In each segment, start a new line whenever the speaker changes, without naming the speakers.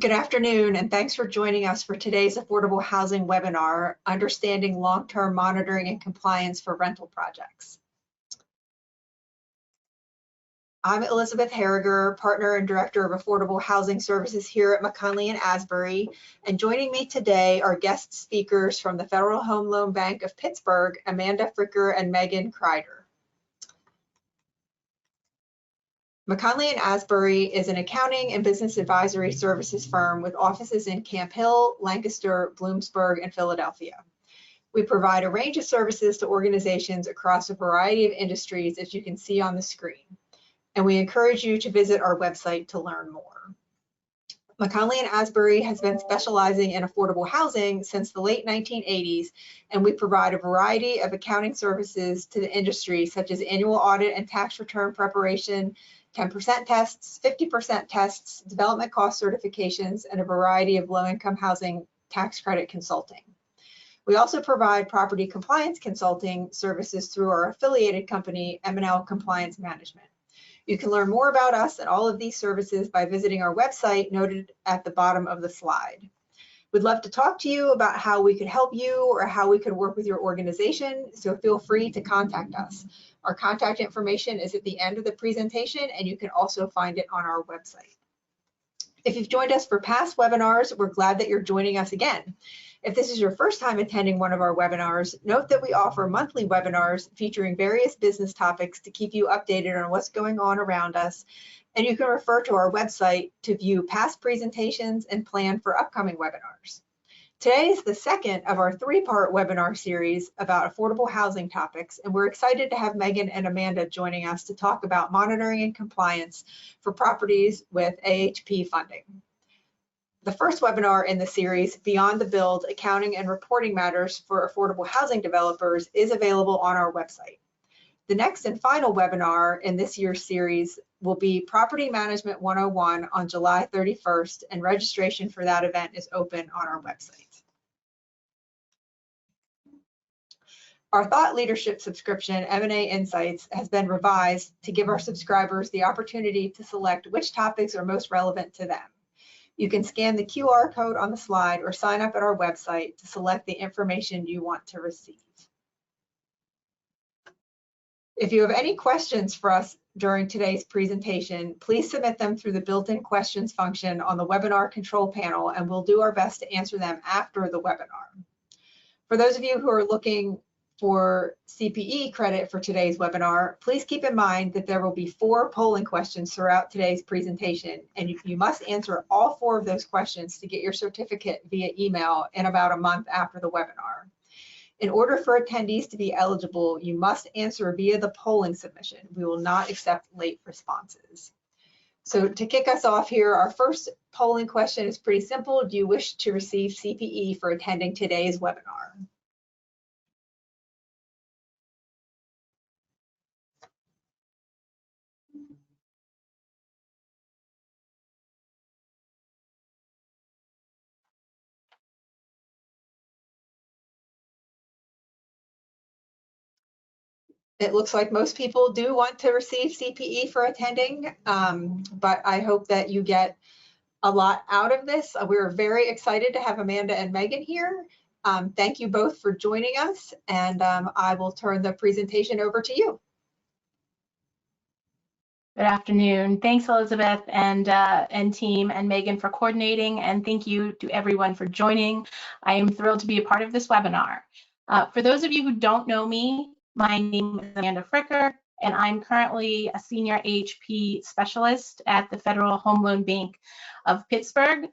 Good afternoon, and thanks for joining us for today's affordable housing webinar, Understanding Long-Term Monitoring and Compliance for Rental Projects. I'm Elizabeth Harriger, Partner and Director of Affordable Housing Services here at McConley and Asbury, and joining me today are guest speakers from the Federal Home Loan Bank of Pittsburgh, Amanda Frikker and Megan Krider. McConley and Asbury is an accounting and business advisory services firm with offices in Camp Hill, Lancaster, Bloomsburg, and Philadelphia. We provide a range of services to organizations across a variety of industries, as you can see on the screen. And we encourage you to visit our website to learn more. McConley and Asbury has been specializing in affordable housing since the late 1980s, and we provide a variety of accounting services to the industry, such as annual audit and tax return preparation, 10% tests, 50% tests, development cost certifications, and a variety of low-income housing tax credit consulting. We also provide property compliance consulting services through our affiliated company, M&L Compliance Management. You can learn more about us and all of these services by visiting our website noted at the bottom of the slide. We'd love to talk to you about how we could help you or how we could work with your organization, so feel free to contact us. Our contact information is at the end of the presentation, and you can also find it on our website. If you've joined us for past webinars, we're glad that you're joining us again. If this is your first time attending one of our webinars, note that we offer monthly webinars featuring various business topics to keep you updated on what's going on around us, and you can refer to our website to view past presentations and plan for upcoming webinars. Today is the second of our three-part webinar series about affordable housing topics, and we're excited to have Megan and Amanda joining us to talk about monitoring and compliance for properties with AHP funding. The first webinar in the series, Beyond the Build, Accounting and Reporting Matters for Affordable Housing Developers, is available on our website. The next and final webinar in this year's series will be Property Management 101 on July 31st, and registration for that event is open on our website. Our thought leadership subscription, M&A Insights, has been revised to give our subscribers the opportunity to select which topics are most relevant to them. You can scan the QR code on the slide or sign up at our website to select the information you want to receive. If you have any questions for us during today's presentation, please submit them through the built-in questions function on the webinar control panel, and we'll do our best to answer them after the webinar. For those of you who are looking for CPE credit for today's webinar, please keep in mind that there will be 4 polling questions throughout today's presentation, and you must answer all 4 of those questions to get your certificate via email in about a month after the webinar. In order for attendees to be eligible, you must answer via the polling submission. We will not accept late responses. So to kick us off here, our first polling question is pretty simple. Do you wish to receive CPE for attending today's webinar? It looks like most people do want to receive CPE for attending, but I hope that you get a lot out of this. We're very excited to have Amanda and Megan here. Thank you both for joining us, and I will turn the presentation over to you.
Good afternoon. Thanks, Elizabeth and team, and Megan for coordinating, and thank you to everyone for joining. I am thrilled to be a part of this webinar. For those of you who don't know me, my name is Amanda Frikker, and I'm currently a senior AHP specialist at the Federal Home Loan Bank of Pittsburgh.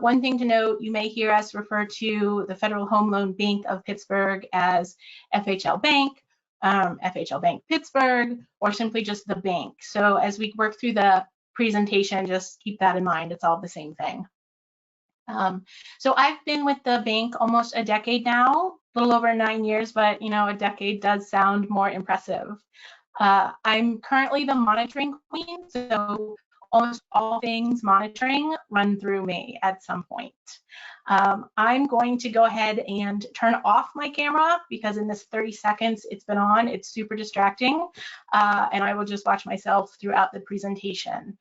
One thing to note, you may hear us refer to the Federal Home Loan Bank of Pittsburgh as FHLBank, FHLBank Pittsburgh, or simply just the bank. So as we work through the presentation, just keep that in mind. It's all the same thing. So I've been with the bank almost a decade now, a little over 9 years, but you know, a decade does sound more impressive. I'm currently the monitoring queen, so almost all things monitoring run through me at some point. I'm going to go ahead and turn off my camera because in this 30 seconds it's been on, it's super distracting, and I will just watch myself throughout the presentation.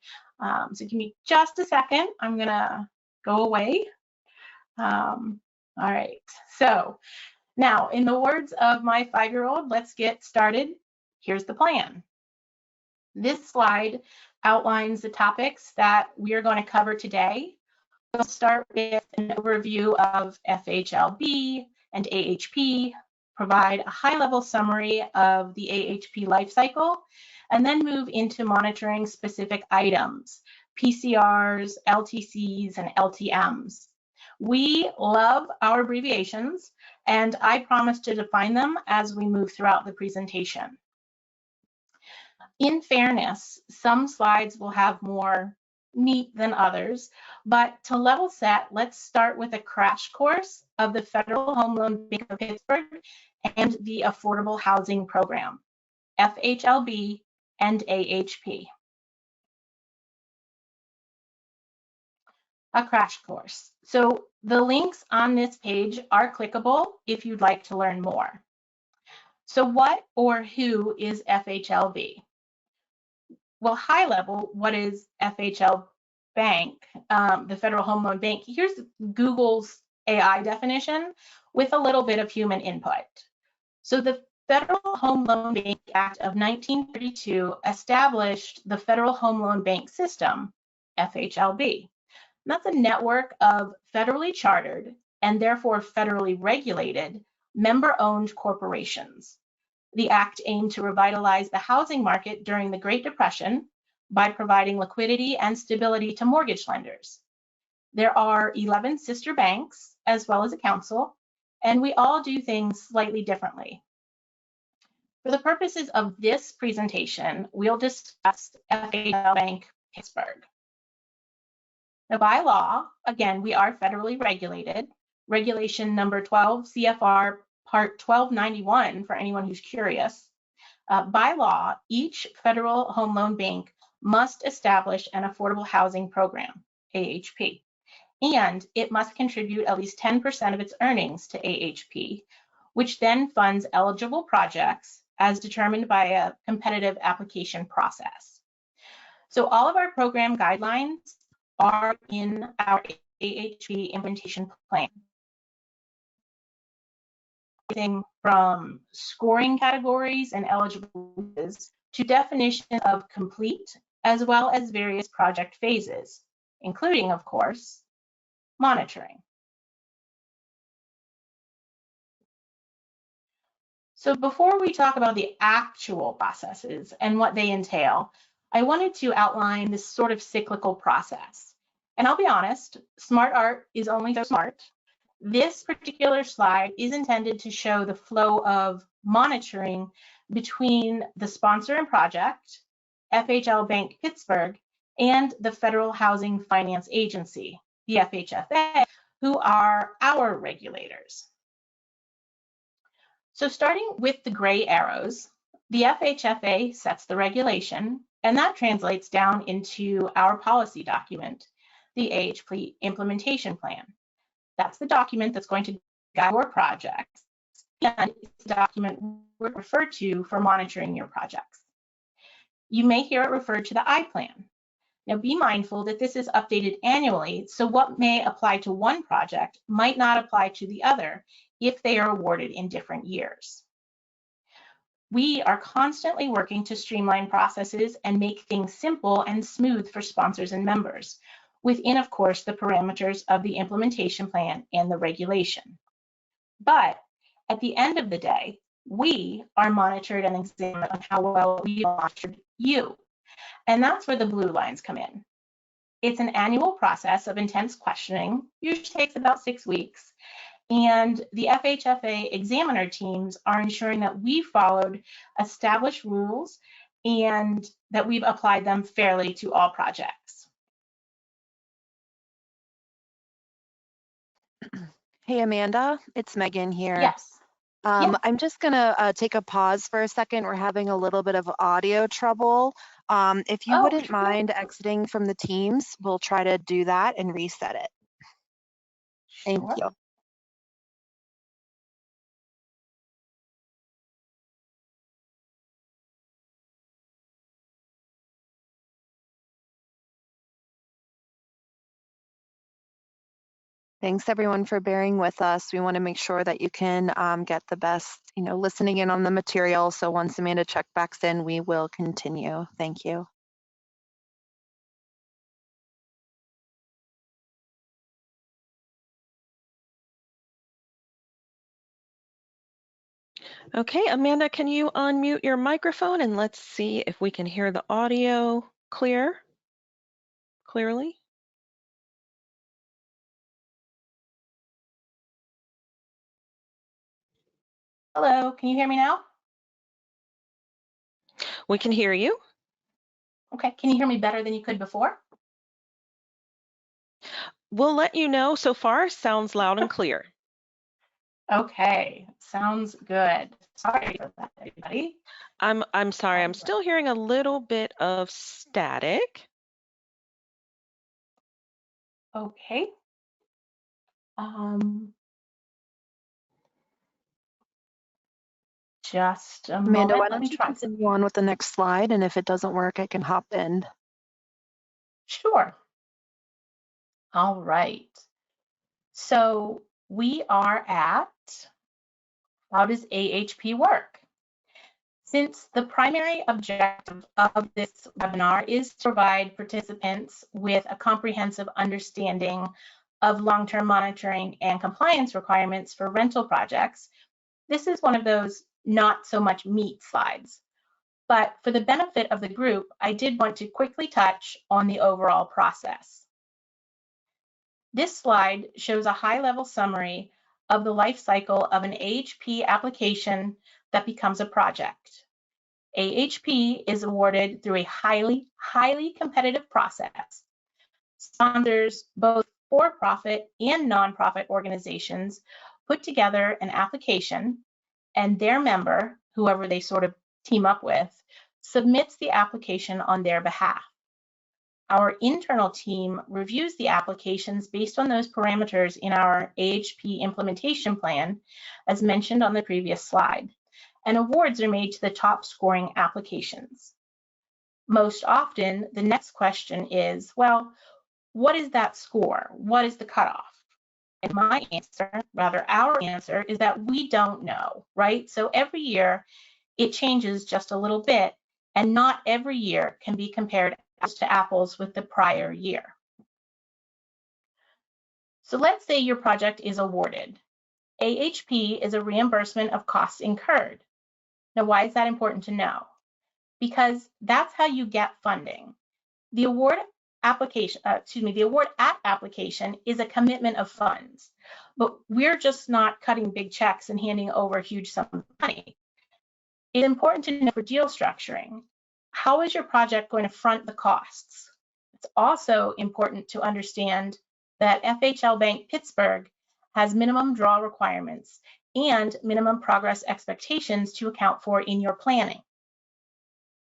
So give me just a second. I'm gonna go away. All right, so now in the words of my 5-year-old, let's get started. Here's the plan. This slide outlines the topics that we are going to cover today. We'll start with an overview of FHLB and AHP, provide a high-level summary of the AHP lifecycle, and then move into monitoring specific items, PCRs, LTCs, and LTMs. We love our abbreviations, and I promise to define them as we move throughout the presentation. In fairness, some slides will have more meat than others, but to level set, let's start with a crash course of the Federal Home Loan Bank of Pittsburgh and the Affordable Housing Program, FHLB and AHP. A crash course. So the links on this page are clickable if you'd like to learn more. So what or who is FHLB? Well, high level, what is FHLBank, the Federal Home Loan Bank? Here's Google's AI definition with a little bit of human input. So the Federal Home Loan Bank Act of 1932 established the Federal Home Loan Bank System, FHLB. That's a network of federally chartered and therefore federally regulated member-owned corporations. The act aimed to revitalize the housing market during the Great Depression by providing liquidity and stability to mortgage lenders. There are 11 sister banks as well as a council, and we all do things slightly differently. For the purposes of this presentation, we'll discuss FHLBank Pittsburgh. Now, by law, again, we are federally regulated. Regulation number 12 CFR Part 1291 for anyone who's curious. By law, each Federal Home Loan Bank must establish an affordable housing program, AHP, and it must contribute at least 10% of its earnings to AHP, which then funds eligible projects as determined by a competitive application process. So all of our program guidelines are in our AHP implementation plan. Everything from scoring categories and eligibilities to definition of complete, as well as various project phases, including, of course, monitoring. So before we talk about the actual processes and what they entail, I wanted to outline this sort of cyclical process. And I'll be honest, smart art is only so smart. This particular slide is intended to show the flow of monitoring between the sponsor and project, FHLBank Pittsburgh, and the Federal Housing Finance Agency, the FHFA, who are our regulators. So starting with the gray arrows, the FHFA sets the regulation, and that translates down into our policy document, the AHP implementation plan. That's the document that's going to guide your projects, and it's the document we refer to for monitoring your projects. You may hear it referred to the I plan. Now be mindful that this is updated annually, so what may apply to one project might not apply to the other if they are awarded in different years. We are constantly working to streamline processes and make things simple and smooth for sponsors and members, within, of course, the parameters of the implementation plan and the regulation. But at the end of the day, we are monitored and examined on how well we monitored you. And that's where the blue lines come in. It's an annual process of intense questioning, usually takes about 6 weeks, and the FHFA examiner teams are ensuring that we followed established rules and that we've applied them fairly to all projects.
Hey, Amanda, it's Megan here.
Yes.
I'm just gonna take a pause for a second. We're having a little bit of audio trouble. If you wouldn't mind exiting from the Teams, we'll try to do that and reset it. Thank you. Thanks everyone for bearing with us. We want to make sure that you can get the best, listening in on the material. So once Amanda check backs in, we will continue. Thank you.
Okay, Amanda, can you unmute your microphone and let's see if we can hear the audio clearly?
Hello, can you hear me now?
We can hear you.
Okay, can you hear me better than you could before?
We'll let you know. So far, sounds loud and clear.
Okay, sounds good. Sorry for that, everybody.
I'm sorry, I'm still hearing a little bit of static.
Okay. Just a
Amanda,
moment.
why
Let
don't
me
you
try.
continue on with the next slide? And if it doesn't work, I can hop in.
Sure. All right. So we are at, how does AHP work? Since the primary objective of this webinar is to provide participants with a comprehensive understanding of long-term monitoring and compliance requirements for rental projects, this is one of those not so much meat slides. But for the benefit of the group, I did want to quickly touch on the overall process. This slide shows a high-level summary of the life cycle of an AHP application that becomes a project. AHP is awarded through a highly competitive process. Sponsors, both for-profit and nonprofit organizations, put together an application, and their member, whoever they sort of team up with, submits the application on their behalf. Our internal team reviews the applications based on those parameters in our AHP implementation plan, as mentioned on the previous slide, and awards are made to the top scoring applications. Most often, the next question is, well, what is that score? What is the cutoff? And my answer, rather our answer, is that we don't know, right? So every year it changes just a little bit, and not every year can be compared apples to apples with the prior year. So let's say your project is awarded. AHP is a reimbursement of costs incurred. Now, why is that important to know? Because that's how you get funding. The award the award at application is a commitment of funds, but we're just not cutting big checks and handing over huge sums of money. It's important to know for deal structuring, how is your project going to front the costs? It's also important to understand that FHLBank Pittsburgh has minimum draw requirements and minimum progress expectations to account for in your planning.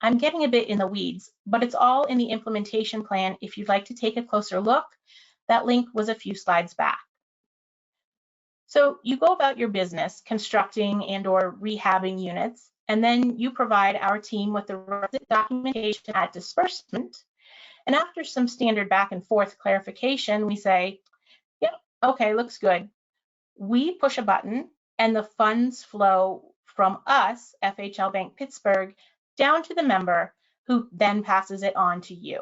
I'm getting a bit in the weeds, but it's all in the implementation plan if you'd like to take a closer look. That link was a few slides back. So you go about your business constructing and or rehabbing units, and then you provide our team with the requisite documentation at disbursement. And after some standard back and forth clarification, we say, yep, okay, looks good. We push a button and the funds flow from us, FHLBank Pittsburgh, down to the member who then passes it on to you.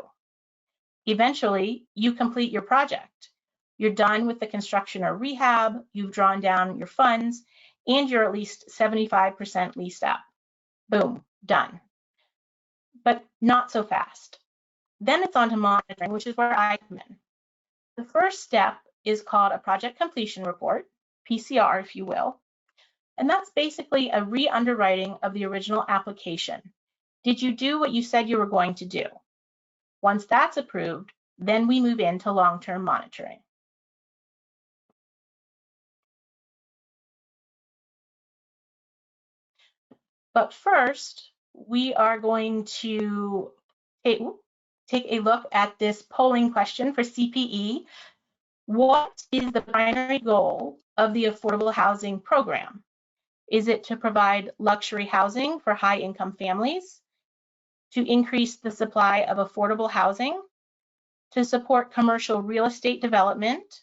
Eventually, you complete your project. You're done with the construction or rehab, you've drawn down your funds, and you're at least 75% leased up. Boom, done. But not so fast. Then it's on to monitoring, which is where I come in. The first step is called a project completion report, PCR, if you will. And that's basically a re-underwriting of the original application. Did you do what you said you were going to do? Once that's approved, then we move into long-term monitoring. But first, we are going to take a look at this polling question for CPE. What is the primary goal of the affordable housing program? Is it to provide luxury housing for high-income families? To increase the supply of affordable housing? To support commercial real estate development?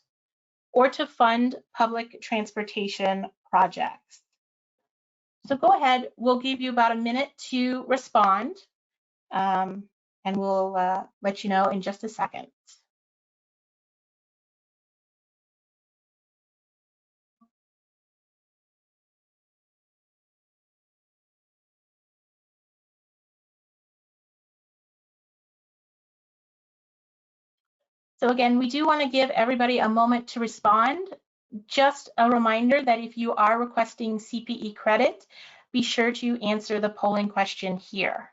or to fund public transportation projects. So go ahead, we'll give you about a minute to respond, and we'll let you know in just a second. So again, we do want to give everybody a moment to respond. Just a reminder that if you are requesting CPE credit, be sure to answer the polling question here.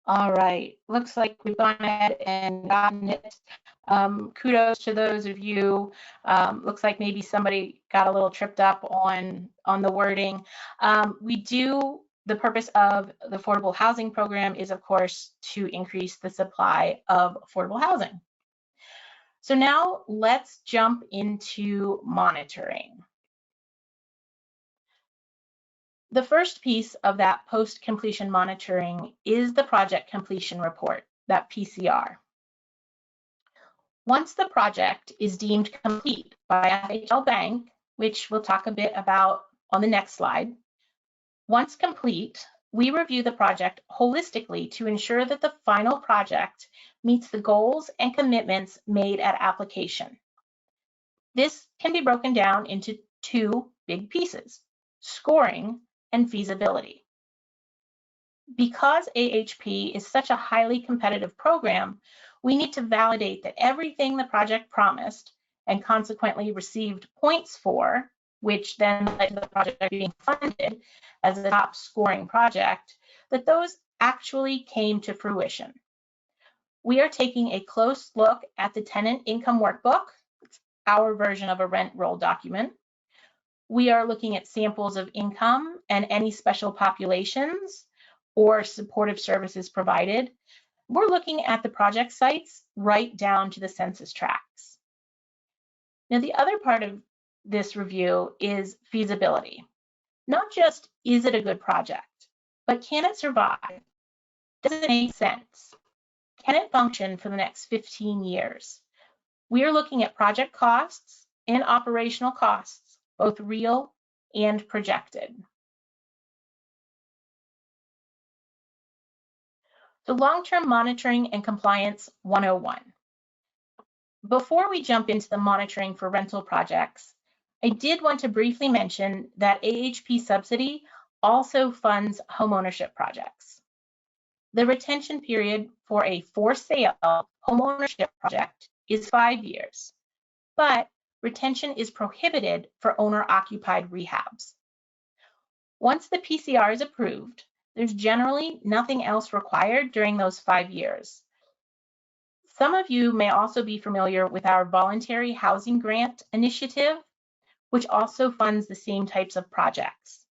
All right, looks like we've gone ahead and gotten it. Kudos to those of you. Looks like maybe somebody got a little tripped up on the wording. The purpose of the affordable housing program is, of course, to increase the supply of affordable housing. So now let's jump into monitoring. The first piece of that post-completion monitoring is the project completion report, that PCR. Once the project is deemed complete by FHLBank, which we'll talk a bit about on the next slide, once complete, we review the project holistically to ensure that the final project meets the goals and commitments made at application. This can be broken down into two big pieces: scoring and feasibility. Because AHP is such a highly competitive program, we need to validate that everything the project promised and consequently received points for, which then led to the project being funded as a top scoring project, that those actually came to fruition. We are taking a close look at the tenant income workbook, our version of a rent roll document. We are looking at samples of income and any special populations or supportive services provided. We're looking at the project sites right down to the census tracts. Now, the other part of this review is feasibility. Not just, is it a good project, but can it survive? Does it make sense? Can it function for the next 15 years? We are looking at project costs and operational costs, both real and projected. So long-term monitoring and compliance 101. Before we jump into the monitoring for rental projects, I did want to briefly mention that AHP subsidy also funds homeownership projects. The retention period for a for-sale homeownership project is 5 years, but retention is prohibited for owner-occupied rehabs. Once the PCR is approved, there's generally nothing else required during those 5 years. Some of you may also be familiar with our voluntary housing grant initiative, which also funds the same types of projects.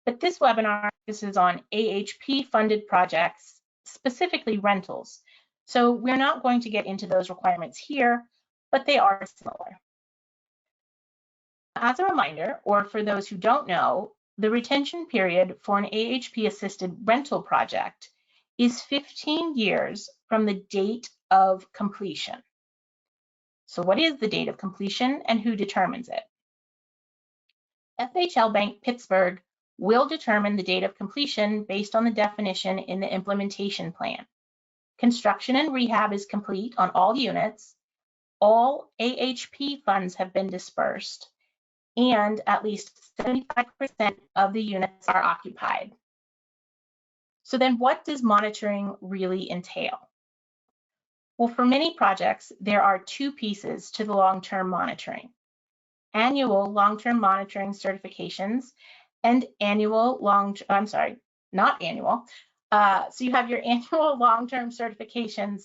But this webinar focuses on AHP funded projects, specifically rentals. So we're not going to get into those requirements here, but they are similar. As a reminder, or for those who don't know, the retention period for an AHP assisted rental project is 15 years from the date of completion. So what is the date of completion and who determines it? FHLBank Pittsburgh will determine the date of completion based on the definition in the implementation plan. Construction and rehab is complete on all units, all AHP funds have been dispersed, and at least 75% of the units are occupied. So then what does monitoring really entail? Well, for many projects, there are two pieces to the long-term monitoring: annual long-term monitoring certifications and annual not annual. So you have your annual long-term certifications,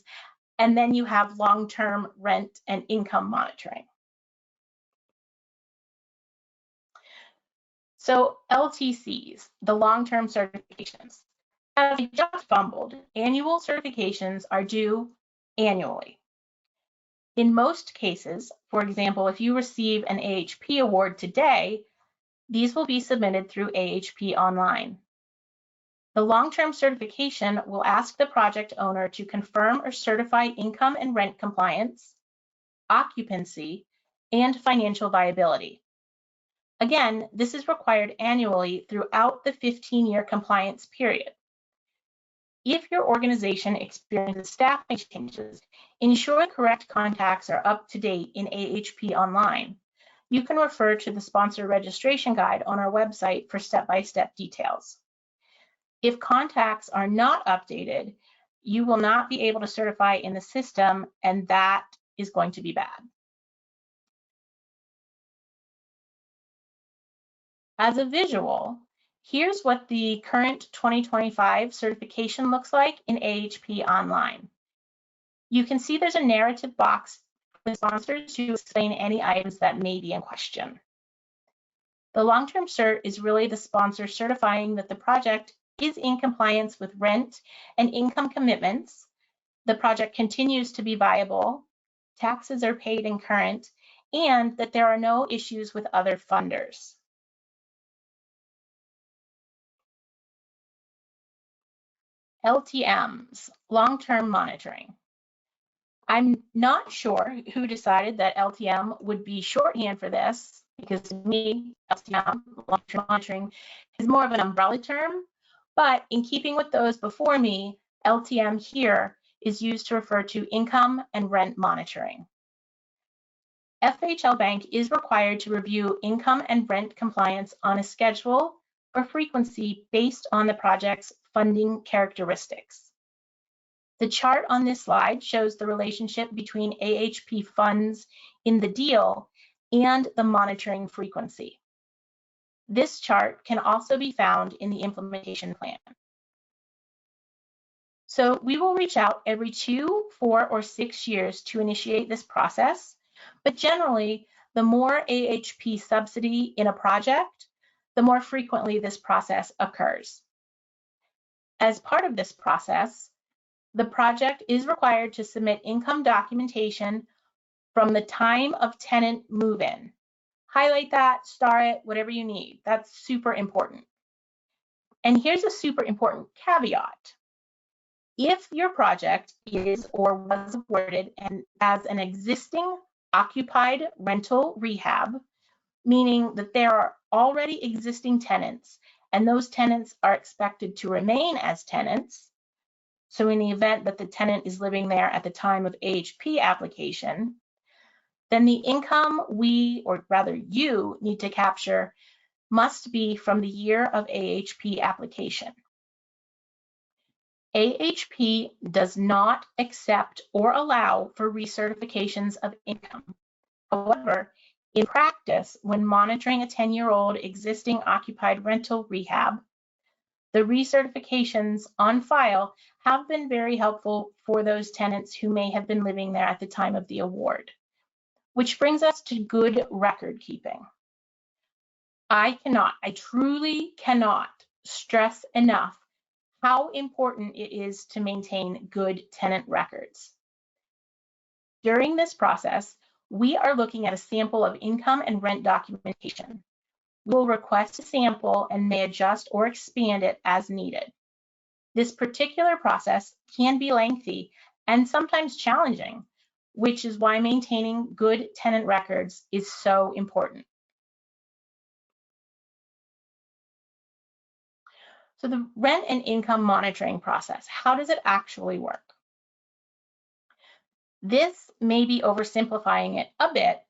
and then you have long-term rent and income monitoring. So LTCs, the long-term certifications, as I just fumbled, annual certifications are due annually. In most cases, for example, if you receive an AHP award today, These will be submitted through AHP Online. The long-term certification will ask the project owner to confirm or certify income and rent compliance, occupancy, and financial viability. Again, this is required annually throughout the 15-year compliance period. If your organization experiences staffing changes, ensure correct contacts are up to date in AHP Online. You can refer to the sponsor registration guide on our website for step-by-step details. If contacts are not updated, you will not be able to certify in the system, and that is going to be bad. As a visual, here's what the current 2025 certification looks like in AHP Online. You can see there's a narrative box for the sponsors to explain any items that may be in question. The long-term cert is really the sponsor certifying that the project is in compliance with rent and income commitments, the project continues to be viable, taxes are paid and current, and that there are no issues with other funders. LTMs, long-term monitoring. I'm not sure who decided that LTM would be shorthand for this, because to me, LTM, long-term monitoring, is more of an umbrella term, but in keeping with those before me, LTM here is used to refer to income and rent monitoring. FHLBank is required to review income and rent compliance on a schedule or frequency based on the project's funding characteristics. The chart on this slide shows the relationship between AHP funds in the deal and the monitoring frequency. This chart can also be found in the implementation plan. So we will reach out every 2, 4, or 6 years to initiate this process, but generally, the more AHP subsidy in a project, the more frequently this process occurs. As part of this process, the project is required to submit income documentation from the time of tenant move-in. Highlight that, star it, whatever you need. That's super important. And here's a super important caveat. If your project is or was awarded as an existing occupied rental rehab, meaning that there are already existing tenants and those tenants are expected to remain as tenants, so in the event that the tenant is living there at the time of AHP application, then the income we, or rather you, need to capture must be from the year of AHP application. AHP does not accept or allow for recertifications of income. However, in practice, when monitoring a 10-year-old existing occupied rental rehab, the recertifications on file have been very helpful for those tenants who may have been living there at the time of the award. Which brings us to good record keeping. I truly cannot stress enough how important it is to maintain good tenant records. During this process, we are looking at a sample of income and rent documentation. We will request a sample and may adjust or expand it as needed. This particular process can be lengthy and sometimes challenging, which is why maintaining good tenant records is so important. So the rent and income monitoring process, how does it actually work? This may be oversimplifying it a bit,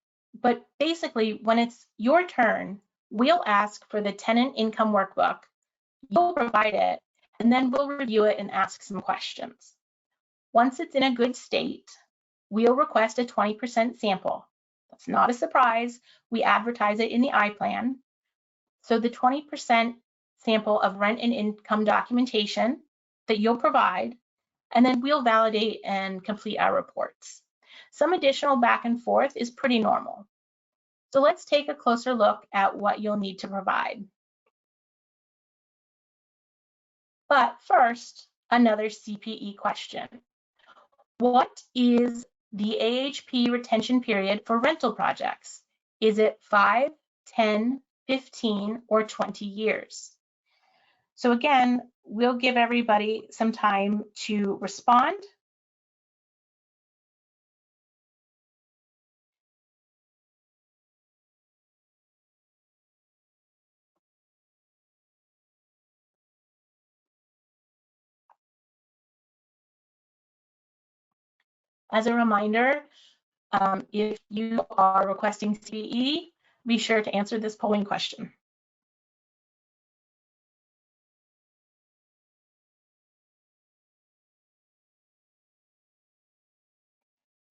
but basically when it's your turn, we'll ask for the tenant income workbook, you'll provide it, and then we'll review it and ask some questions. Once it's in a good state, we'll request a 20% sample. That's not a surprise. We advertise it in the I-plan. So the 20% sample of rent and income documentation that you'll provide, and then we'll validate and complete our reports. Some additional back and forth is pretty normal. So let's take a closer look at what you'll need to provide. But first, another CPE question. What is the AHP retention period for rental projects? Is it 5, 10, 15, or 20 years. So again, we'll give everybody some time to respond. As a reminder, if you are requesting CBE, be sure to answer this polling question.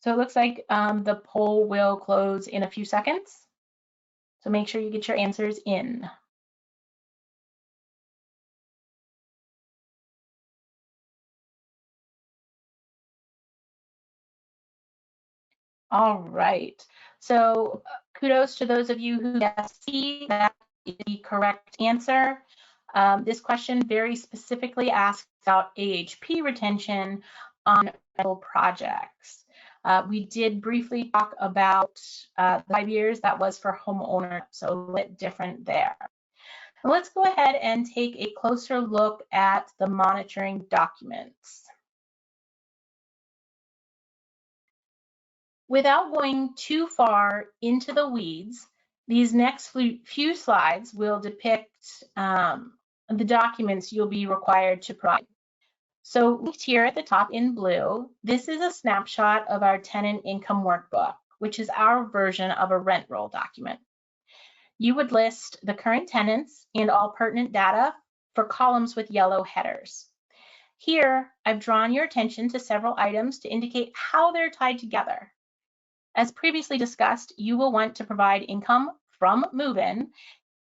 So it looks like the poll will close in a few seconds. So make sure you get your answers in. All right. So kudos to those of you who guessed C. That is the correct answer. This question very specifically asks about AHP retention on rental projects. We did briefly talk about 5 years. That was for homeowner, so a bit different there. Let's go ahead and take a closer look at the monitoring documents. Without going too far into the weeds, these next few slides will depict the documents you'll be required to provide. So linked here at the top in blue, this is a snapshot of our tenant income workbook, which is our version of a rent roll document. You would list the current tenants and all pertinent data for columns with yellow headers. Here, I've drawn your attention to several items to indicate how they're tied together. As previously discussed, you will want to provide income from move-in,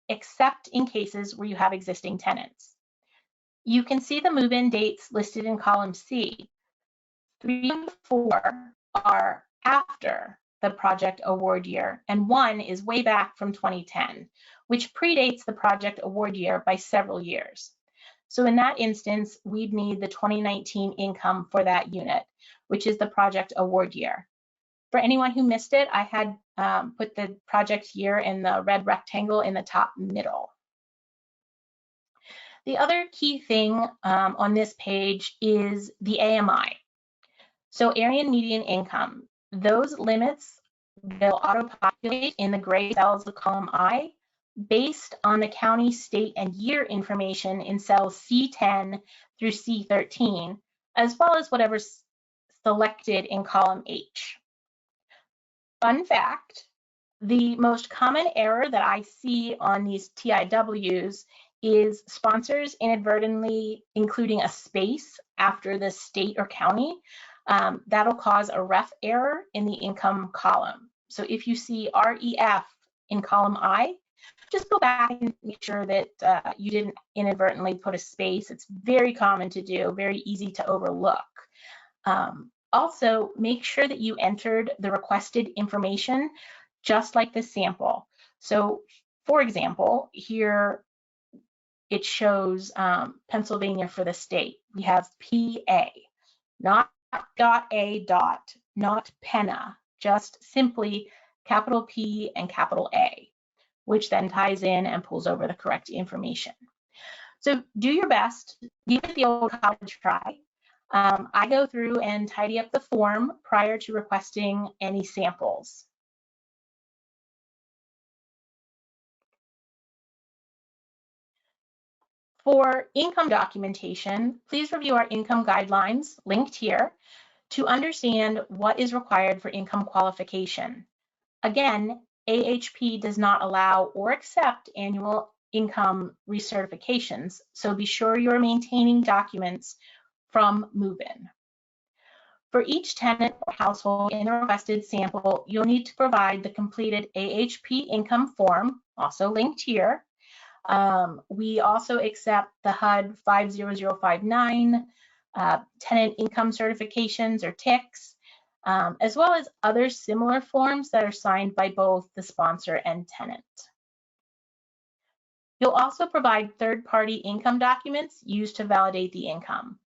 except in cases where you have existing tenants. You can see the move-in dates listed in column C. 3 and 4 are after the project award year, and 1 is way back from 2010, which predates the project award year by several years. So in that instance, we'd need the 2019 income for that unit, which is the project award year. For anyone who missed it, I had put the project year in the red rectangle in the top middle. The other key thing on this page is the AMI. So area and median income. Those limits will auto-populate in the gray cells of column I based on the county, state, and year information in cells C10 through C13, as well as whatever's selected in column H. Fun fact, the most common error that I see on these TIWs is sponsors inadvertently including a space after the state or county. That'll cause a ref error in the income column. So if you see REF in column I, just go back and make sure that you didn't inadvertently put a space. It's very common to do, very easy to overlook. Also, make sure that you entered the requested information just like the sample. So, for example, here it shows Pennsylvania for the state. We have PA, not .A dot, not Penna, just simply capital P and capital A, which then ties in and pulls over the correct information. So do your best, give it the old college try. I go through and tidy up the form prior to requesting any samples. For income documentation, please review our income guidelines linked here to understand what is required for income qualification. Again, AHP does not allow or accept annual income recertifications, so be sure you're maintaining documents from move-in. For each tenant or household in the requested sample, you'll need to provide the completed AHP income form, also linked here. We also accept the HUD 50059, tenant income certifications or TICs, as well as other similar forms that are signed by both the sponsor and tenant. You'll also provide third-party income documents used to validate the income.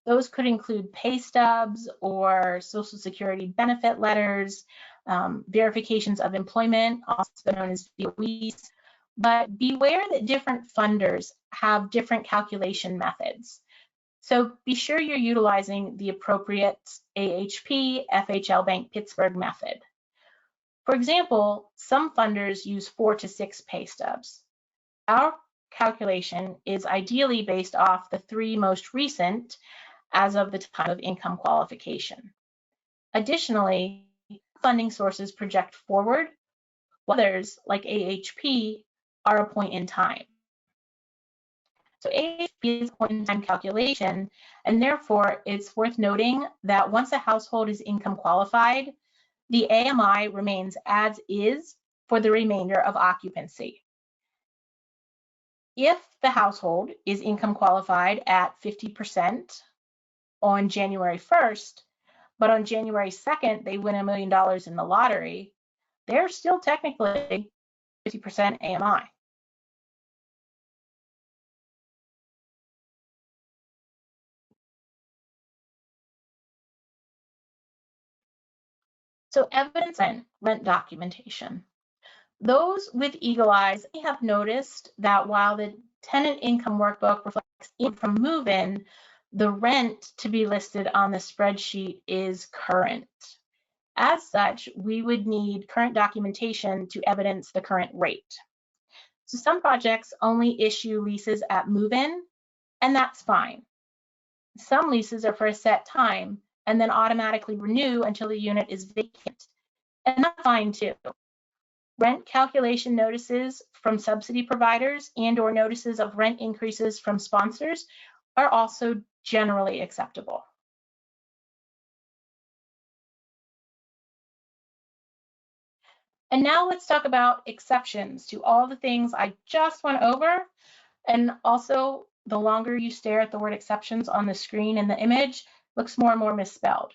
Those could include pay stubs or Social Security benefit letters, verifications of employment, also known as VOEs, but beware that different funders have different calculation methods. So be sure you're utilizing the appropriate AHP, FHLBank Pittsburgh method. For example, some funders use 4 to 6 pay stubs. Our calculation is ideally based off the 3 most recent as of the time of income qualification. Additionally, funding sources project forward, while others, like AHP, are a point in time. So AHP is a point in time calculation, and therefore it's worth noting that once a household is income qualified, the AMI remains as is for the remainder of occupancy. If the household is income qualified at 50% on January 1st, but on January 2nd, they win $1 million in the lottery, they're still technically 50% AMI. So evidence and rent documentation. Those with eagle eyes may have noticed that while the tenant income workbook reflects income from move-in, the rent to be listed on the spreadsheet is current. As such, we would need current documentation to evidence the current rate. So some projects only issue leases at move-in, and that's fine. Some leases are for a set time and then automatically renew until the unit is vacant, and that's fine too. Rent calculation notices from subsidy providers and/or notices of rent increases from sponsors are also generally acceptable. And now let's talk about exceptions to all the things I just went over. And also, the longer you stare at the word exceptions on the screen in the image, looks more and more misspelled.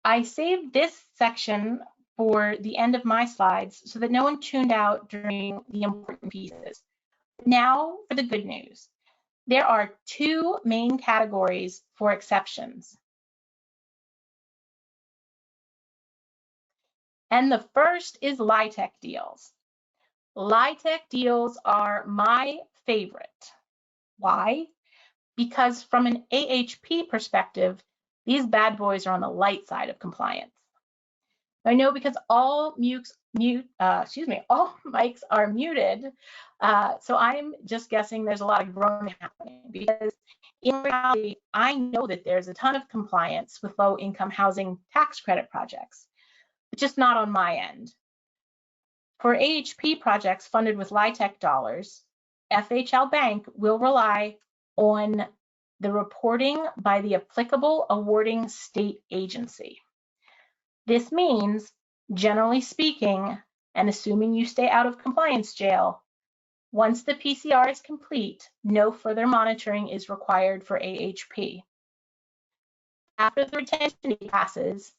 I saved this section for the end of my slides so that no one tuned out during the important pieces. Now for the good news. There are 2 main categories for exceptions. And the first is LIHTC deals. LIHTC deals are my favorite. Why? Because from an AHP perspective, these bad boys are on the light side of compliance. I know because all mics are muted, so I'm just guessing there's a lot of groaning happening, because in reality, I know that there's a ton of compliance with low-income housing tax credit projects, but just not on my end. For AHP projects funded with LIHTC dollars, FHLBank will rely on the reporting by the applicable awarding state agency. This means, generally speaking, and assuming you stay out of compliance jail, once the PCR is complete, no further monitoring is required for AHP. After the retention date passes,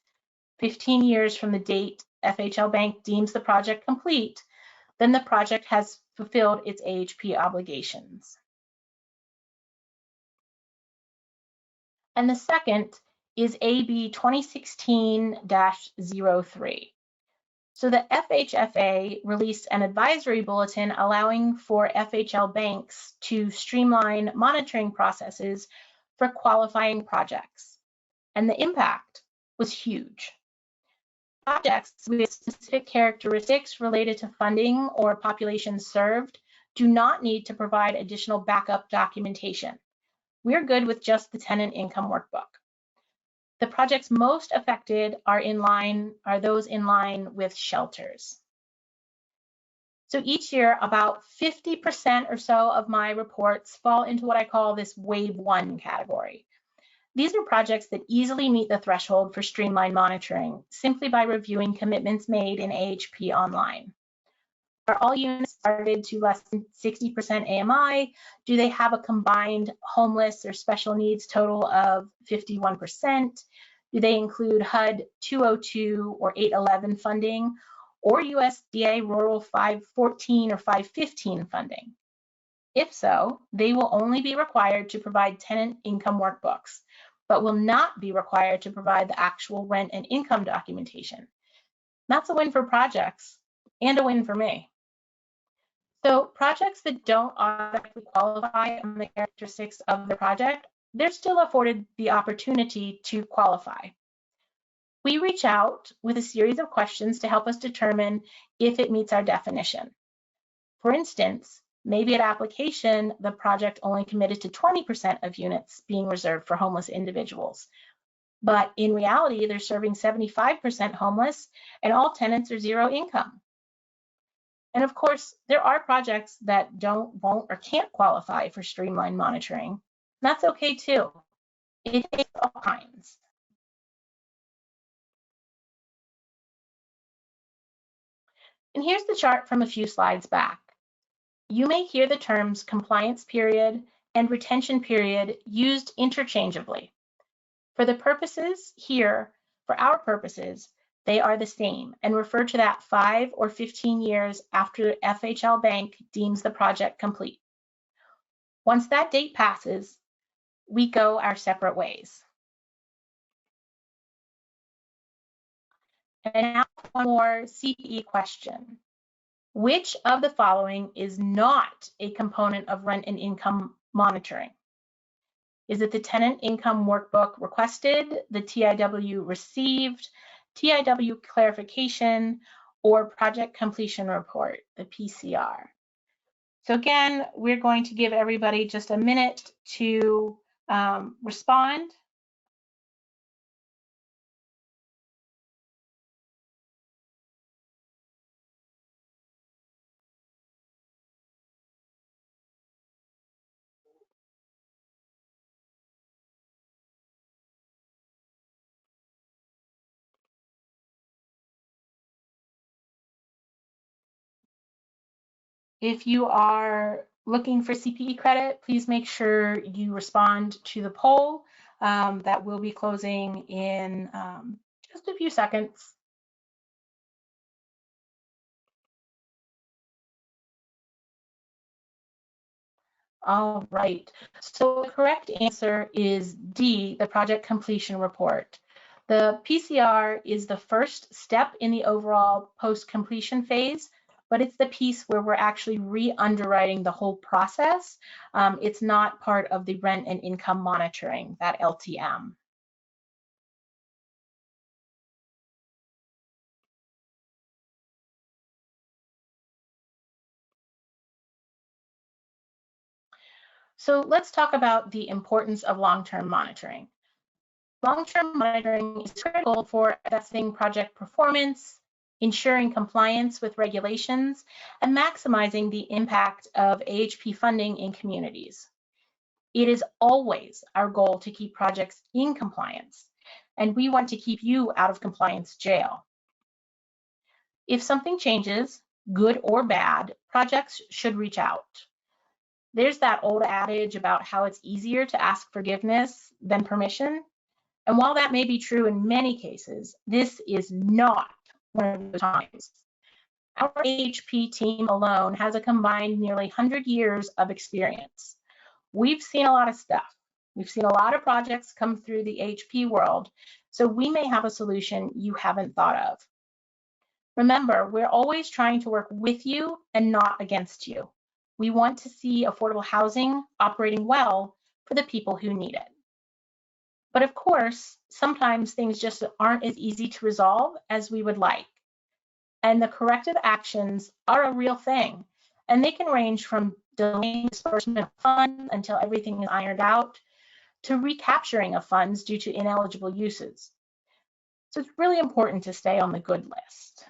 15 years from the date FHLBank deems the project complete, then the project has fulfilled its AHP obligations. And the second is AB 2016-03. So the FHFA released an advisory bulletin allowing for FHL banks to streamline monitoring processes for qualifying projects. And the impact was huge. Projects with specific characteristics related to funding or population served do not need to provide additional backup documentation. We're good with just the tenant income workbook. The projects most affected are those in line with shelters. So each year, about 50% or so of my reports fall into what I call this Wave 1 category. These are projects that easily meet the threshold for streamlined monitoring simply by reviewing commitments made in AHP online. Are all units started to less than 60% AMI? Do they have a combined homeless or special needs total of 51%? Do they include HUD 202 or 811 funding, or USDA Rural 514 or 515 funding? If so, they will only be required to provide tenant income workbooks, but will not be required to provide the actual rent and income documentation. That's a win for projects and a win for me. So projects that don't automatically qualify on the characteristics of the project, they're still afforded the opportunity to qualify. We reach out with a series of questions to help us determine if it meets our definition. For instance, maybe at application, the project only committed to 20% of units being reserved for homeless individuals. But in reality, they're serving 75% homeless and all tenants are zero income. And of course, there are projects that don't, won't, or can't qualify for streamlined monitoring. That's okay too. It takes all kinds. And here's the chart from a few slides back. You may hear the terms compliance period and retention period used interchangeably. For the purposes here, for our purposes, they are the same and refer to that 5 or 15 years after FHLBank deems the project complete. Once that date passes, we go our separate ways. And now one more CPE question. Which of the following is not a component of rent and income monitoring? Is it the tenant income workbook requested, the TIW received, TIW clarification, or project completion report, the PCR? So again, we're going to give everybody just a minute to respond. If you are looking for CPE credit, please make sure you respond to the poll that will be closing in just a few seconds. All right, so the correct answer is D, the project completion report. The PCR is the first step in the overall post-completion phase, but it's the piece where we're actually re-underwriting the whole process. It's not part of the rent and income monitoring, that LTM. So let's talk about the importance of long-term monitoring. Long-term monitoring is critical for assessing project performance, ensuring compliance with regulations, and maximizing the impact of AHP funding in communities. It is always our goal to keep projects in compliance, and we want to keep you out of compliance jail. If something changes, good or bad, projects should reach out. There's that old adage about how it's easier to ask forgiveness than permission. And while that may be true in many cases, this is not one of the times. Our AHP team alone has a combined nearly 100 years of experience. We've seen a lot of stuff. We've seen a lot of projects come through the AHP world, so we may have a solution you haven't thought of. Remember, we're always trying to work with you and not against you. We want to see affordable housing operating well for the people who need it. But of course, sometimes things just aren't as easy to resolve as we would like. And the corrective actions are a real thing. And they can range from delaying disbursement of funds until everything is ironed out to recapturing of funds due to ineligible uses. So it's really important to stay on the good list.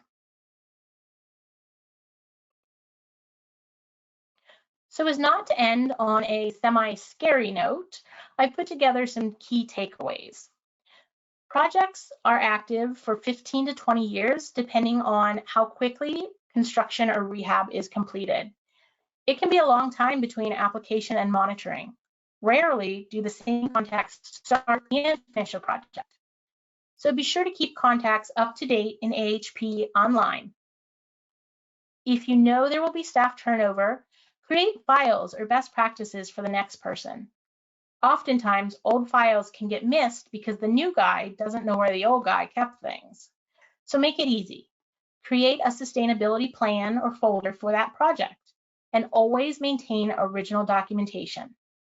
So as not to end on a semi-scary note, I've put together some key takeaways. Projects are active for 15 to 20 years, depending on how quickly construction or rehab is completed. It can be a long time between application and monitoring. Rarely do the same contacts start and finish a project. So be sure to keep contacts up to date in AHP online. If you know there will be staff turnover, create files or best practices for the next person. Oftentimes, old files can get missed because the new guy doesn't know where the old guy kept things. So make it easy. Create a sustainability plan or folder for that project. and always maintain original documentation.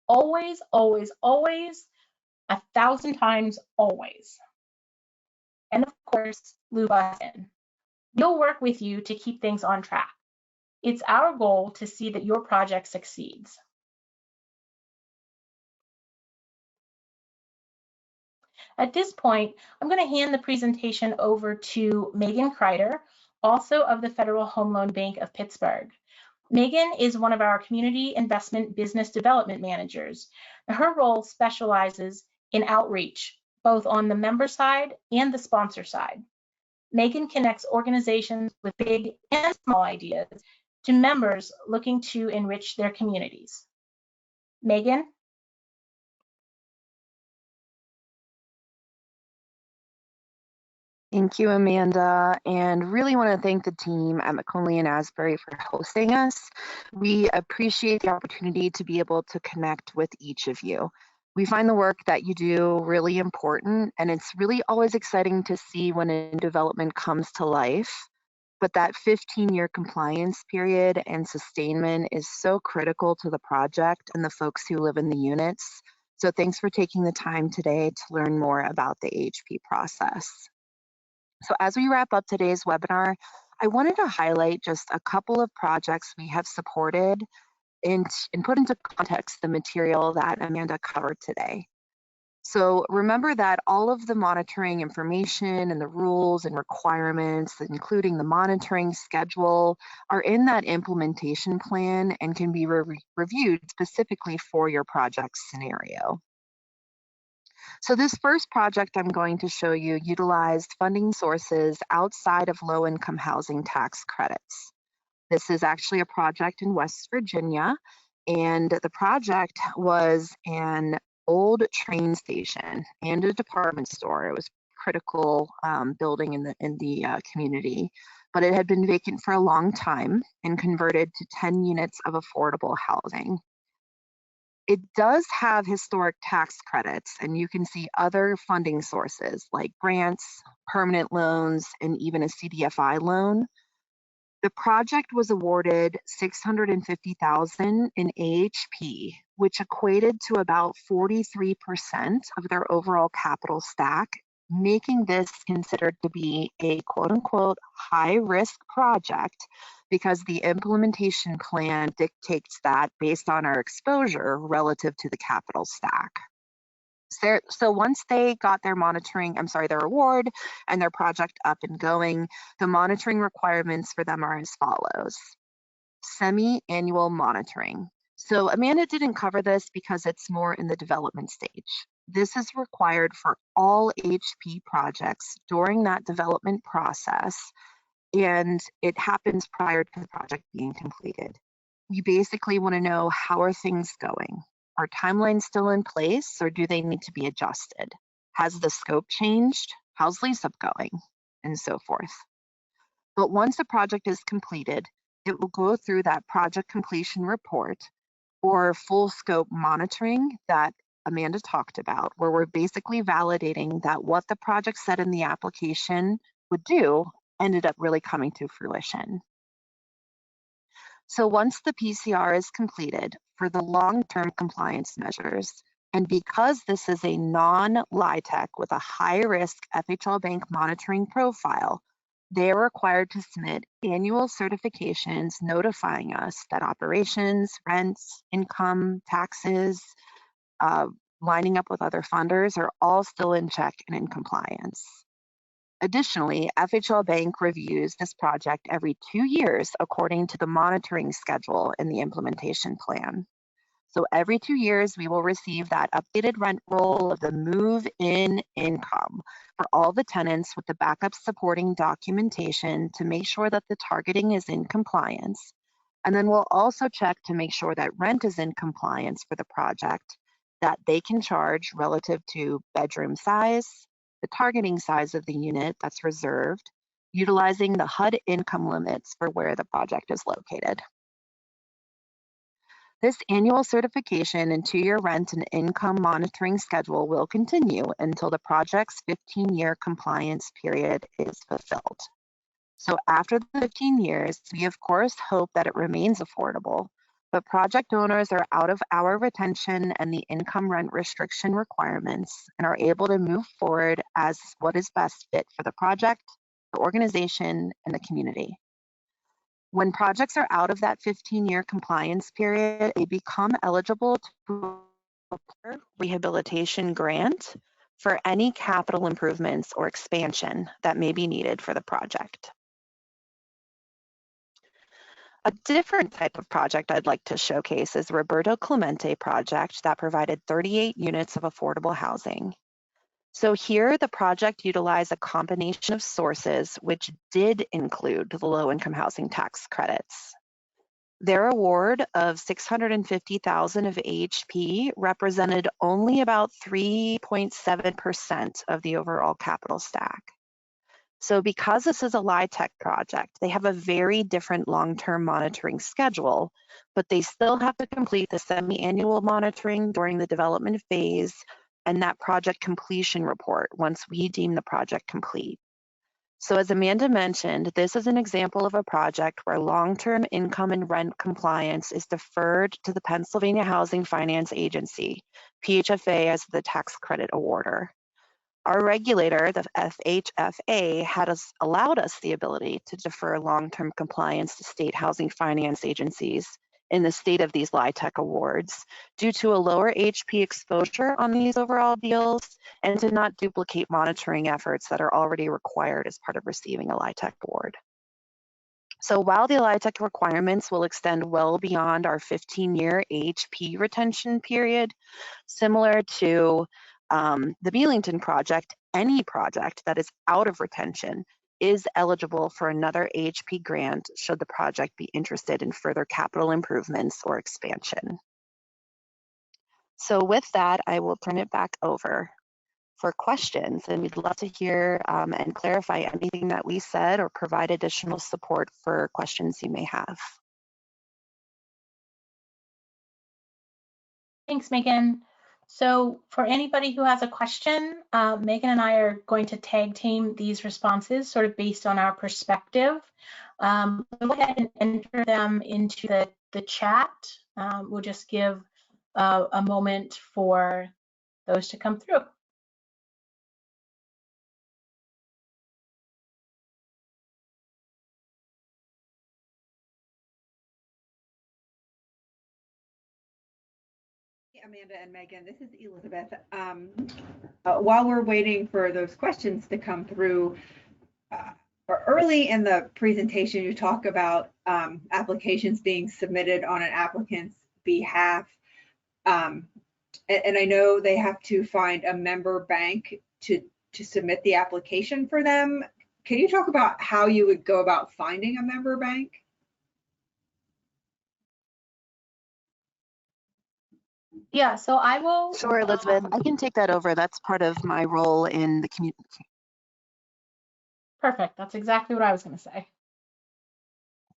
Always, always, always, 1,000 times always. And of course, loop us in. We'll work with you to keep things on track. It's our goal to see that your project succeeds. At this point, I'm going to hand the presentation over to Megan Krider, also of the Federal Home Loan Bank of Pittsburgh. Megan is one of our community investment business development managers. Her role specializes in outreach, both on the member side and the sponsor side. Megan connects organizations with big and small ideas to members looking to enrich their communities. Megan?
Thank you, Amanda, and really want to thank the team at McConley and Asbury for hosting us. We appreciate the opportunity to be able to connect with each of you. We find the work that you do really important, and it's really always exciting to see when a development comes to life. But that 15-year compliance period and sustainment is so critical to the project and the folks who live in the units. So thanks for taking the time today to learn more about the AHP process. So as we wrap up today's webinar, I wanted to highlight just a couple of projects we have supported and put into context the material that Amanda covered today. So remember that all of the monitoring information and the rules and requirements, including the monitoring schedule, are in that implementation plan and can be reviewed specifically for your project scenario. So this first project I'm going to show you utilized funding sources outside of low-income housing tax credits. This is actually a project in West Virginia, and the project was an old train station and a department store. It was a critical building in the community, but it had been vacant for a long time and converted to 10 units of affordable housing. It does have historic tax credits, and you can see other funding sources like grants, permanent loans, and even a CDFI loan. The project was awarded $650,000 in AHP, which equated to about 43% of their overall capital stack, making this considered to be a quote-unquote high-risk project because the implementation plan dictates that based on our exposure relative to the capital stack. So once they got their award and their project up and going, the monitoring requirements for them are as follows. Semi-annual monitoring. So Amanda didn't cover this because it's more in the development stage. This is required for all AHP projects during that development process, and it happens prior to the project being completed. You basically want to know, how are things going? Are timelines still in place, or do they need to be adjusted? Has the scope changed? How's lease-up going? And so forth. But once a project is completed, it will go through that project completion report or full scope monitoring that Amanda talked about, where we're basically validating that what the project said in the application would do ended up really coming to fruition. So once the PCR is completed for the long-term compliance measures, and because this is a non-LIHTC with a high-risk FHLBank monitoring profile, they are required to submit annual certifications notifying us that operations, rents, income, taxes, lining up with other funders are all still in check and in compliance. Additionally, FHLBank reviews this project every 2 years according to the monitoring schedule in the implementation plan. So every 2 years, we will receive that updated rent roll of the move-in income for all the tenants with the backup supporting documentation to make sure that the targeting is in compliance. And then we'll also check to make sure that rent is in compliance for the project, that they can charge relative to bedroom size, the targeting size of the unit that's reserved, utilizing the HUD income limits for where the project is located. This annual certification and 2-year rent and income monitoring schedule will continue until the project's 15-year compliance period is fulfilled. So after the 15 years, we of course hope that it remains affordable, but project owners are out of our retention and the income rent restriction requirements and are able to move forward as what is best fit for the project, the organization, and the community. When projects are out of that 15-year compliance period, they become eligible to a rehabilitation grant for any capital improvements or expansion that may be needed for the project. A different type of project I'd like to showcase is the Roberto Clemente project that provided 38 units of affordable housing. So here, the project utilized a combination of sources, which did include the low-income housing tax credits. Their award of $650,000 of AHP represented only about 3.7% of the overall capital stack. So because this is a LIHTC project, they have a very different long-term monitoring schedule, but they still have to complete the semi-annual monitoring during the development phase and that project completion report once we deem the project complete. So as Amanda mentioned, this is an example of a project where long-term income and rent compliance is deferred to the Pennsylvania Housing Finance Agency, PHFA, as the tax credit awarder. Our regulator, the FHFA, allowed us the ability to defer long-term compliance to state housing finance agencies in the state of these LIHTC awards due to a lower HP exposure on these overall deals and to not duplicate monitoring efforts that are already required as part of receiving a LIHTC award. So while the LIHTC requirements will extend well beyond our 15-year AHP retention period, similar to the Belington project, any project that is out of retention is eligible for another AHP grant should the project be interested in further capital improvements or expansion. So with that, I will turn it back over for questions, and we'd love to hear and clarify anything that we said or provide additional support for questions you may have.
Thanks, Megan. So for anybody who has a question, Megan and I are going to tag team these responses sort of based on our perspective. Go ahead and enter them into the chat. We'll just give a moment for those to come through.
Amanda and Megan, this is Elizabeth. While we're waiting for those questions to come through, early in the presentation, you talk about applications being submitted on an applicant's behalf. And I know they have to find a member bank to submit the application for them. Can you talk about how you would go about finding a member bank?
Yeah, so I will.
Sure, Elizabeth, I can take that over. That's part of my role in the community.
Perfect, that's exactly what I was going to say.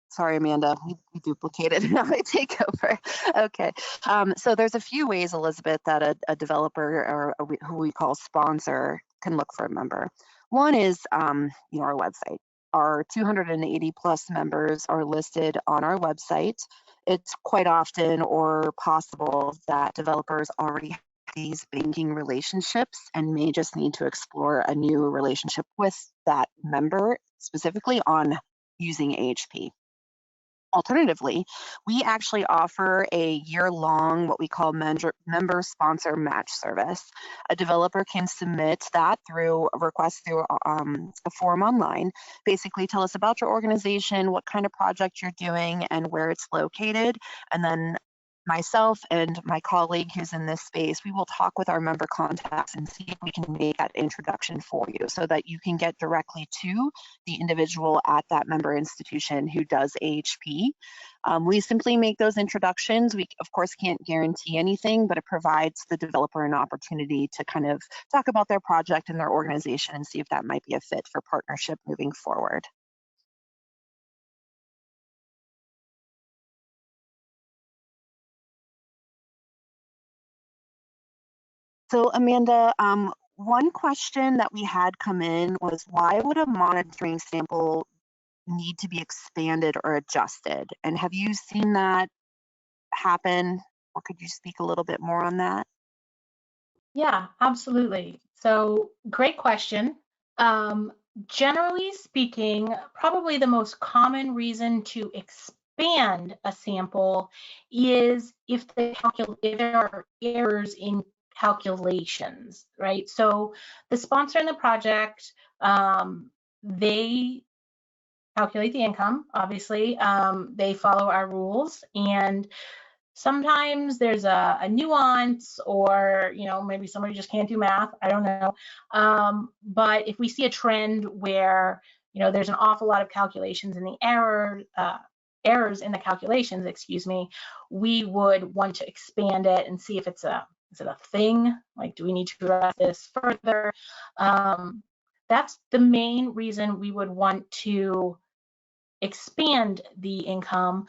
Sorry, Amanda, we duplicated. Now I take over. Okay, so there's a few ways, Elizabeth, that a developer or who we call sponsor can look for a member. One is, our website. Our 280 plus members are listed on our website. It's quite often or possible that developers already have these banking relationships and may just need to explore a new relationship with that member, specifically on using AHP. Alternatively, we actually offer a year-long, what we call member sponsor match service. A developer can submit that through a request through a form online. Basically, tell us about your organization, what kind of project you're doing, and where it's located. And then myself and my colleague who's in this space, we will talk with our member contacts and see if we can make that introduction for you so that you can get directly to the individual at that member institution who does AHP. We simply make those introductions. We, of course, can't guarantee anything, but it provides the developer an opportunity to kind of talk about their project and their organization and see if that might be a fit for partnership moving forward. So Amanda, one question that we had come in was, why would a monitoring sample need to be expanded or adjusted. And have you seen that happen, or could you speak a little bit more on that?
Yeah, absolutely. So great question. Generally speaking, probably the most common reason to expand a sample is if there are errors in calculations, right? So the sponsor in the project, they calculate the income, obviously. They follow our rules, and sometimes there's a nuance, or maybe somebody just can't do math, I don't know. But if we see a trend where there's an awful lot of calculations in the errors in the calculations, excuse me, we would want to expand it and see if is it a thing, like do we need to address this further. That's the main reason we would want to expand the income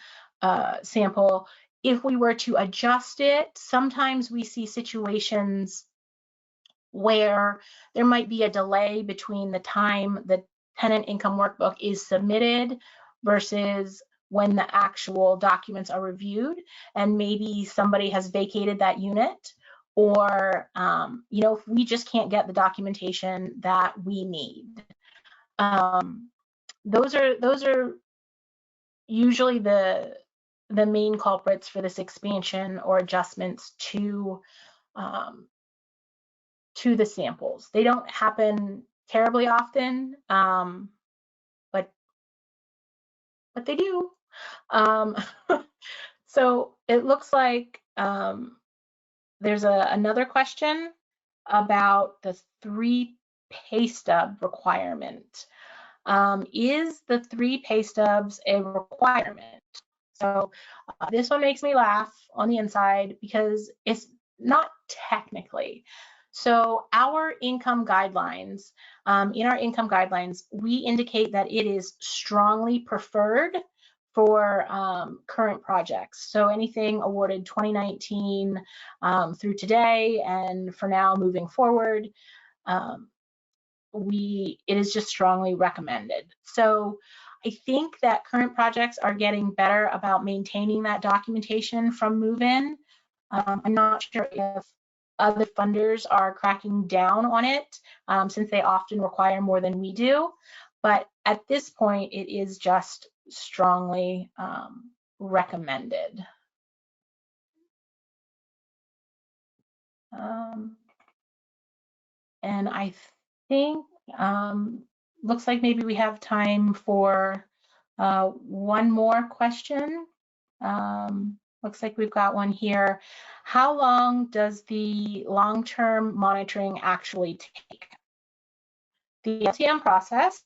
sample. If we were to adjust it, sometimes we see situations where there might be a delay between the time the tenant income workbook is submitted versus when the actual documents are reviewed, and maybe somebody has vacated that unit, or if we just can't get the documentation that we need. Those are usually the main culprits for this expansion or adjustments to the samples. They don't happen terribly often, but they do. So it looks like there's another question about the 3 pay stub requirement. Is the 3 pay stubs a requirement? So this one makes me laugh on the inside because it's not technically. So our income guidelines, in our income guidelines, we indicate that it is strongly preferred for current projects. So anything awarded 2019 through today, and for now moving forward, it is just strongly recommended. So I think that current projects are getting better about maintaining that documentation from move-in. I'm not sure if other funders are cracking down on it, since they often require more than we do. But at this point, it is just strongly recommended. And I think looks like maybe we have time for one more question. Looks like we've got one here. How long does the long-term monitoring actually take? The LTM process,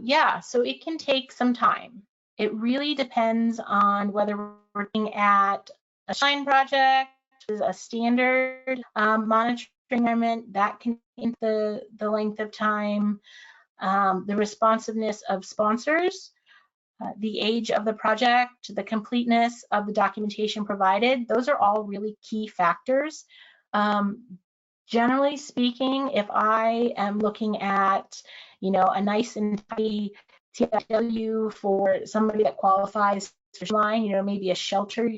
yeah, so it can take some time. It really depends on whether we're looking at a shine project, a standard monitoring environment that can take the length of time, the responsiveness of sponsors, the age of the project, the completeness of the documentation provided. Those are all really key factors. Generally speaking, if I am looking at, a nice and tidy TIW for somebody that qualifies for line, maybe a shelter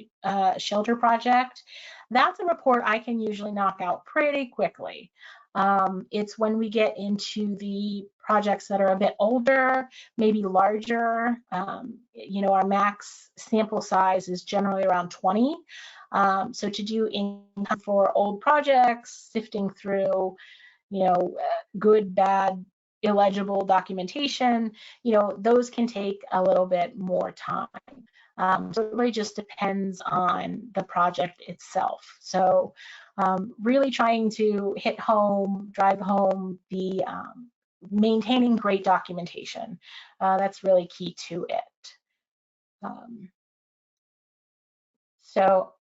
project, that's a report I can usually knock out pretty quickly. It's when we get into the projects that are a bit older, maybe larger, our max sample size is generally around 20. So to do income for old projects, sifting through, good, bad, illegible documentation, those can take a little bit more time. So it really just depends on the project itself. So really trying to drive home the maintaining great documentation. That's really key to it. So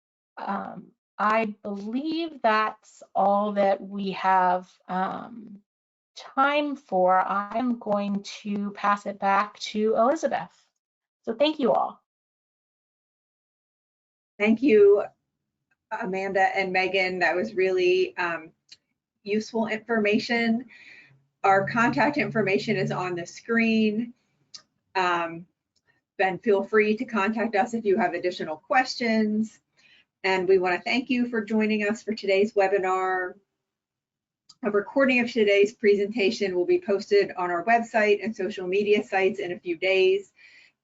I believe that's all that we have time for. I'm going to pass it back to Elizabeth. So thank you all.
Thank you, Amanda and Megan. That was really useful information. Our contact information is on the screen. Then feel free to contact us if you have additional questions. And we want to thank you for joining us for today's webinar. A recording of today's presentation will be posted on our website and social media sites in a few days.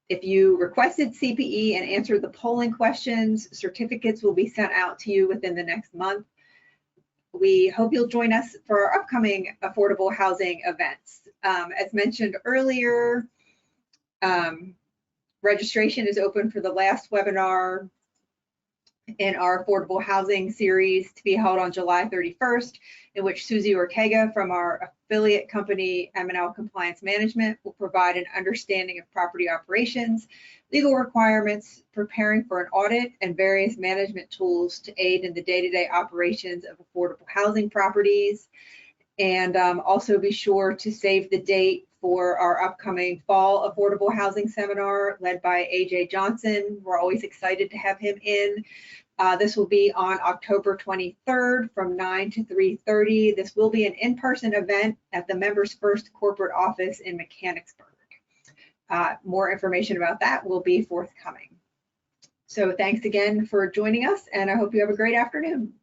If you requested CPE and answered the polling questions, certificates will be sent out to you within the next month. We hope you'll join us for our upcoming affordable housing events. As mentioned earlier, registration is open for the last webinar in our affordable housing series to be held on July 31st, in which Susie Ortega from our affiliate company, M&L Compliance Management, will provide an understanding of property operations, legal requirements, preparing for an audit, and various management tools to aid in the day-to-day operations of affordable housing properties. And also be sure to save the date for our upcoming fall affordable housing seminar led by AJ Johnson. We're always excited to have him in. This will be on October 23rd from 9 to 3:30. This will be an in-person event at the Members First corporate office in Mechanicsburg. More information about that will be forthcoming. So thanks again for joining us, and I hope you have a great afternoon.